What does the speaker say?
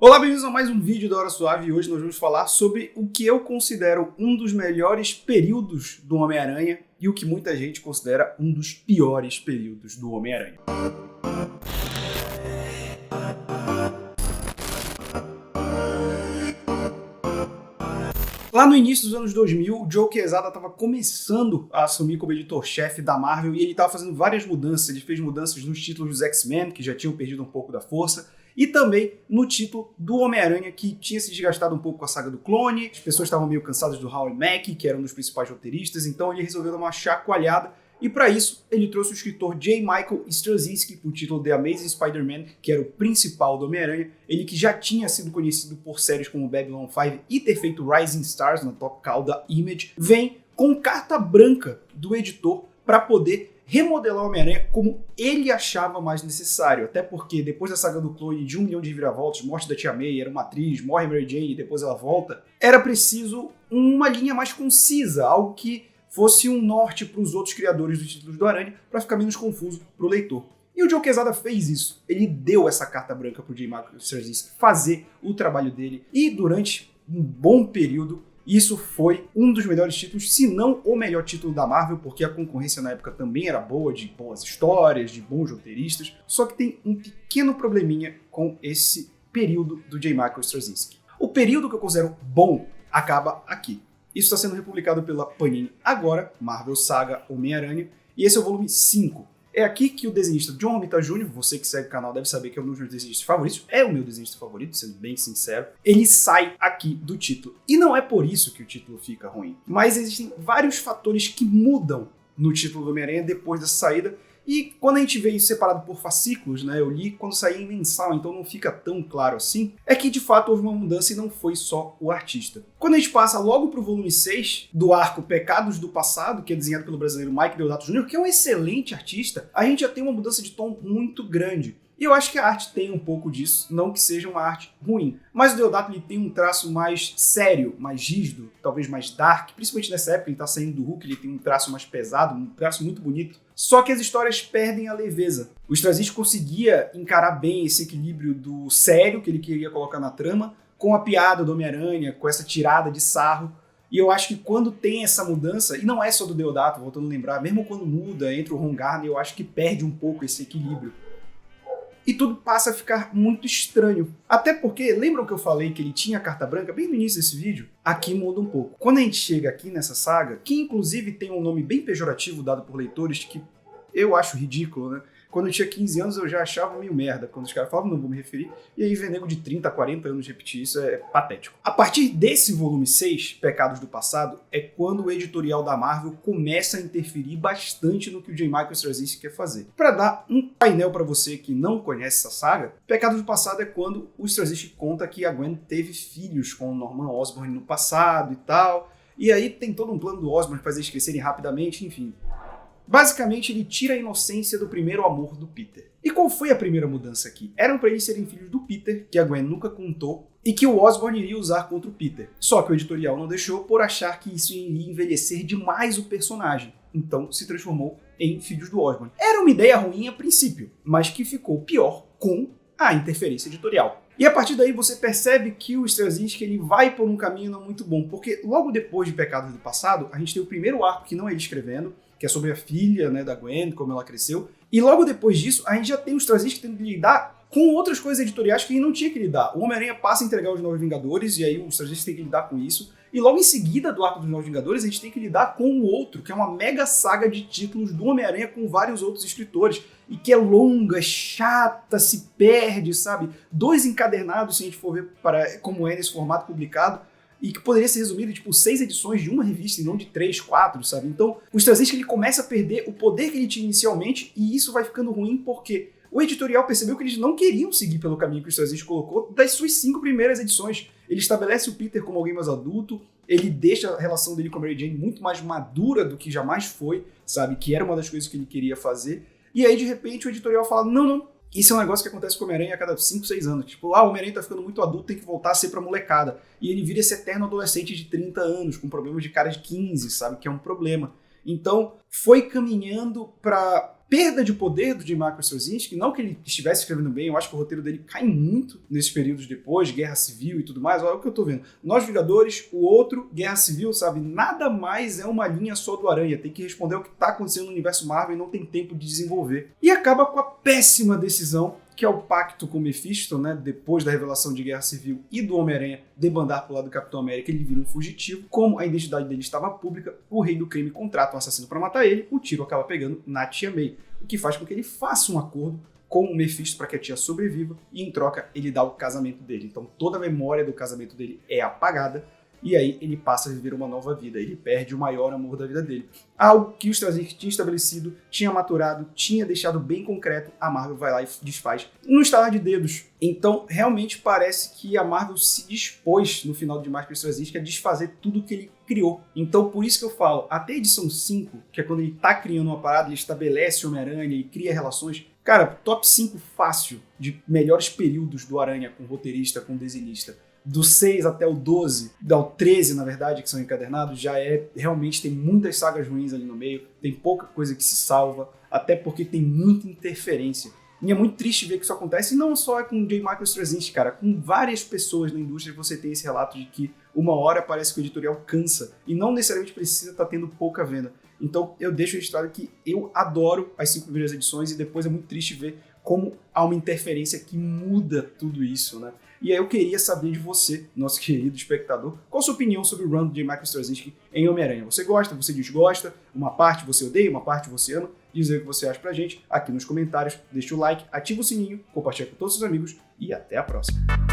Olá, bem-vindos a mais um vídeo da Hora Suave e hoje nós vamos falar sobre o que eu considero um dos melhores períodos do Homem-Aranha e o que muita gente considera um dos piores períodos do Homem-Aranha. Lá no início dos anos 2000, o Joe Quesada estava começando a assumir como editor-chefe da Marvel e ele estava fazendo várias mudanças. Ele fez mudanças nos títulos dos X-Men, que já tinham perdido um pouco da força, e também no título do Homem-Aranha, que tinha se desgastado um pouco com a saga do clone. As pessoas estavam meio cansadas do Howard Mackey, que era um dos principais roteiristas, então ele resolveu dar uma chacoalhada. E para isso, ele trouxe o escritor J. Michael Straczynski para o título The Amazing Spider-Man, que era o principal do Homem-Aranha. Ele que já tinha sido conhecido por séries como Babylon 5 e ter feito Rising Stars na Top Cow da Image, vem com carta branca do editor para poder remodelar o Homem-Aranha como ele achava mais necessário. Até porque depois da saga do clone de 1 milhão de reviravoltas, morte da Tia May, era uma atriz, morre Mary Jane e depois ela volta, era preciso uma linha mais concisa, algo que fosse um norte para os outros criadores dos títulos do Aranha, para ficar menos confuso para o leitor. E o Joe Quesada fez isso. Ele deu essa carta branca para o J. Michael Straczynski fazer o trabalho dele. E durante um bom período, isso foi um dos melhores títulos, se não o melhor título da Marvel, porque a concorrência na época também era boa, de boas histórias, de bons roteiristas. Só que tem um pequeno probleminha com esse período do J. Michael Straczynski. O período que eu considero bom acaba aqui. Isso está sendo republicado pela Panini agora, Marvel Saga Homem-Aranha, e esse é o volume 5. É aqui que o desenhista John Romita Jr., você que segue o canal deve saber que é um dos meus desenhistas favoritos, é o meu desenhista favorito, sendo bem sincero, ele sai aqui do título. E não é por isso que o título fica ruim, mas existem vários fatores que mudam no título do Homem-Aranha depois dessa saída. E quando a gente vê isso separado por fascículos, né, eu li quando saía em mensal, então não fica tão claro assim, é que de fato houve uma mudança e não foi só o artista. Quando a gente passa logo pro volume 6 do arco Pecados do Passado, que é desenhado pelo brasileiro Mike Deodato Jr., que é um excelente artista, a gente já tem uma mudança de tom muito grande. E eu acho que a arte tem um pouco disso, não que seja uma arte ruim. Mas o Deodato ele tem um traço mais sério, mais rígido, talvez mais dark. Principalmente nessa época, ele tá saindo do Hulk, ele tem um traço mais pesado, um traço muito bonito. Só que as histórias perdem a leveza. O Straczynski conseguia encarar bem esse equilíbrio do sério que ele queria colocar na trama, com a piada do Homem-Aranha, com essa tirada de sarro. E eu acho que quando tem essa mudança, e não é só do Deodato, voltando a lembrar, mesmo quando muda entre o Ron Garner, eu acho que perde um pouco esse equilíbrio. E tudo passa a ficar muito estranho. Até porque, lembram que eu falei que ele tinha carta branca bem no início desse vídeo? Aqui muda um pouco. Quando a gente chega aqui nessa saga, que inclusive tem um nome bem pejorativo dado por leitores, que eu acho ridículo, né? Quando eu tinha 15 anos eu já achava meio merda quando os caras falavam, não vou me referir, e aí ver nego de 30, 40 anos repetir isso é patético. A partir desse volume 6, Pecados do Passado, é quando o editorial da Marvel começa a interferir bastante no que o J. Michael Straczynski quer fazer. Para dar um painel para você que não conhece essa saga, Pecados do Passado é quando o Straczynski conta que a Gwen teve filhos com o Norman Osborn no passado e tal, e aí tem todo um plano do Osborn fazer eles crescerem rapidamente, enfim. Basicamente, ele tira a inocência do primeiro amor do Peter. E qual foi a primeira mudança aqui? Eram para eles serem filhos do Peter, que a Gwen nunca contou, e que o Osborn iria usar contra o Peter. Só que o editorial não deixou por achar que isso iria envelhecer demais o personagem. Então se transformou em filhos do Osborn. Era uma ideia ruim a princípio, mas que ficou pior com a interferência editorial. E a partir daí você percebe que o Straczynski ele vai por um caminho não muito bom, porque logo depois de Pecados do Passado, a gente tem o primeiro arco que não é ele escrevendo, que é sobre a filha, né, da Gwen, como ela cresceu. E logo depois disso, a gente já tem o Straczynski tendo que lidar com outras coisas editoriais que ele não tinha que lidar. O Homem-Aranha passa a entregar os Novos Vingadores, e aí o Straczynski tem que lidar com isso. E logo em seguida do arco dos Novos Vingadores, a gente tem que lidar com o outro, que é uma mega saga de títulos do Homem-Aranha com vários outros escritores. E que é longa, chata, se perde, sabe? 2 encadernados, se a gente for ver como é nesse formato publicado, e que poderia ser resumido em tipo 6 edições de uma revista e não de 3, 4, sabe? Então o Straczynski ele começa a perder o poder que ele tinha inicialmente e isso vai ficando ruim porque o editorial percebeu que eles não queriam seguir pelo caminho que o Straczynski colocou das suas 5 primeiras edições. Ele estabelece o Peter como alguém mais adulto, ele deixa a relação dele com a Mary Jane muito mais madura do que jamais foi, sabe? Que era uma das coisas que ele queria fazer. E aí de repente o editorial fala, não, isso é um negócio que acontece com o Homem-Aranha a cada 5, 6 anos. Tipo, o Homem-Aranha tá ficando muito adulto, tem que voltar a ser pra molecada. E ele vira esse eterno adolescente de 30 anos, com problemas de cara de 15, sabe? Que é um problema. Então, foi caminhando pra perda de poder do J. Michael Straczynski, não que ele estivesse escrevendo bem, eu acho que o roteiro dele cai muito nesses períodos depois, Guerra Civil e tudo mais, olha o que eu tô vendo. Nós Vingadores, o outro, Guerra Civil, sabe, nada mais é uma linha só do Aranha, tem que responder ao que tá acontecendo no universo Marvel e não tem tempo de desenvolver. E acaba com a péssima decisão, que é o pacto com o Mephisto, né? Depois da revelação de Guerra Civil e do Homem-Aranha debandar pro lado do Capitão América, ele vira um fugitivo. Como a identidade dele estava pública, o Rei do Crime contrata um assassino para matar ele, o tiro acaba pegando na Tia May, o que faz com que ele faça um acordo com o Mephisto para que a tia sobreviva e, em troca, ele dá o casamento dele. Então toda a memória do casamento dele é apagada, e aí ele passa a viver uma nova vida, ele perde o maior amor da vida dele. Algo que o Straczynski tinha estabelecido, tinha maturado, tinha deixado bem concreto, a Marvel vai lá e desfaz no estalar de dedos. Então realmente parece que a Marvel se dispôs no final de Michael Straczynski a desfazer tudo que ele criou. Então por isso que eu falo, até a edição 5, que é quando ele tá criando uma parada, ele estabelece o Homem-Aranha e cria relações, cara, top 5 fácil de melhores períodos do Aranha com roteirista, com desenhista. Do 6 até o 12, do 13, na verdade, que são encadernados, já realmente tem muitas sagas ruins ali no meio, tem pouca coisa que se salva, até porque tem muita interferência. E é muito triste ver que isso acontece, e não só com o J. Michael Straczynski, cara, com várias pessoas na indústria você tem esse relato de que uma hora parece que o editorial cansa, e não necessariamente precisa estar tendo pouca venda. Então eu deixo registrado que eu adoro as 5 primeiras edições, e depois é muito triste ver como há uma interferência que muda tudo isso, né? E aí eu queria saber de você, nosso querido espectador, qual a sua opinião sobre o run de Michael Straczynski em Homem-Aranha. Você gosta, você desgosta, uma parte você odeia, uma parte você ama? Diz aí o que você acha pra gente aqui nos comentários, deixa o like, ativa o sininho, compartilha com todos os seus amigos e até a próxima.